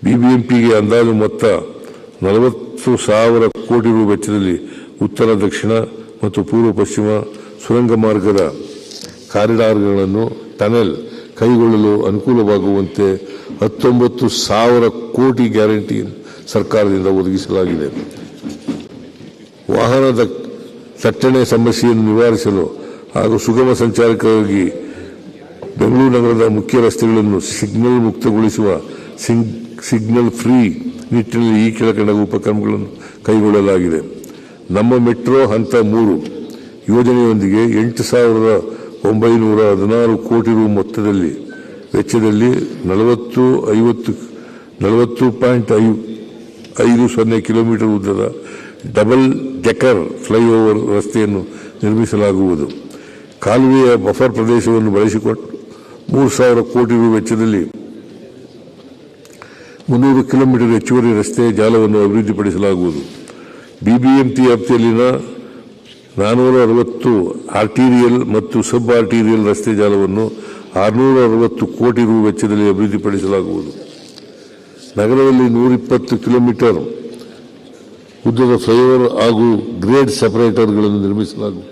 ಬಿಬಿಎಂಪಿಗೆ ಅಂದಾಜು ಮೊತ್ತ 40,000 ಕೋಟಿ ರು ವೆಚ್ಚದಲ್ಲಿ ಉತ್ತರ ದಕ್ಷಿಣ ಮತ್ತು ಪೂರ್ವ ಪಶ್ಚಿಮ ಸುರಂಗ ಮಾರ್ಗದ ಕಾರಿಡಾರ್ಗಳನ್ನು ಟನೆಲ್ ಕೈಗೊಳ್ಳಲು ಅನುಕೂಲವಾಗುವಂತೆ 19,000 ಕೋಟಿ ಗ್ಯಾರಂಟಿ ಸರ್ಕಾರದಿಂದ ಒದಗಿಸಲಾಗಿದೆ. ವಾಹನದ ದಟ್ಟಣೆ ಸಮಸ್ಯೆಯನ್ನು ನಿವಾರಿಸಲು ಹಾಗೂ ಸುಗಮ ಸಂಚಾರಕ್ಕಾಗಿ ಬೆಂಗಳೂರು ನಗರದ ಮುಖ್ಯ ರಸ್ತೆಗಳನ್ನು ಸಿಗ್ನಲ್ ಮುಕ್ತಗೊಳಿಸುವ ಸಿಗ್ನಲ್ ಫ್ರೀ ನಿಟ್ಟಿನಲ್ಲಿ ಈ ಕೆಳಕಂಡ ಉಪಕ್ರಮಗಳನ್ನು ಕೈಗೊಳ್ಳಲಾಗಿದೆ. ನಮ್ಮ ಮೆಟ್ರೋ ಹಂತ 3 ಯೋಜನೆಯೊಂದಿಗೆ 8,916 ಕೋಟಿ ರು ವೆಚ್ಚದಲ್ಲಿ 40.50 ಕಿಲೋಮೀಟರ್ ಉದ್ದದ ಡಬಲ್ ಡೆಕರ್ ಫ್ಲೈಓವರ್ ರಸ್ತೆಯನ್ನು ನಿರ್ಮಿಸಲಾಗುವುದು. ಕಾಲುವೆಯ ಬಫರ್ ಪ್ರದೇಶವನ್ನು ಬಳಸಿಕೊಂಡು 3,000 ಕೋಟಿ ರು ವೆಚ್ಚದಲ್ಲಿ 300 ಕಿಲೋಮೀಟರ್ ಹೆಚ್ಚುವರಿ ರಸ್ತೆ ಜಾಲವನ್ನು ಅಭಿವೃದ್ಧಿಪಡಿಸಲಾಗುವುದು. ಬಿಬಿಎಂಪಿ ವ್ಯಾಪ್ತಿಯಲ್ಲಿನ 460 ಆರ್ಟೀರಿಯಲ್ ಮತ್ತು ಸಬ್ ಆರ್ಟೀರಿಯಲ್ ರಸ್ತೆ ಜಾಲವನ್ನು 660 ಕೋಟಿ ರು ವೆಚ್ಚದಲ್ಲಿ ಅಭಿವೃದ್ಧಿಪಡಿಸಲಾಗುವುದು. ನಗರದಲ್ಲಿ 120 ಕಿಲೋಮೀಟರ್ ಉದ್ದದ ಫ್ಲೈಓವರ್ ಹಾಗೂ ಗ್ರೇಡ್ ಸೆಪರೇಟರ್ಗಳನ್ನು ನಿರ್ಮಿಸಲಾಗುವುದು.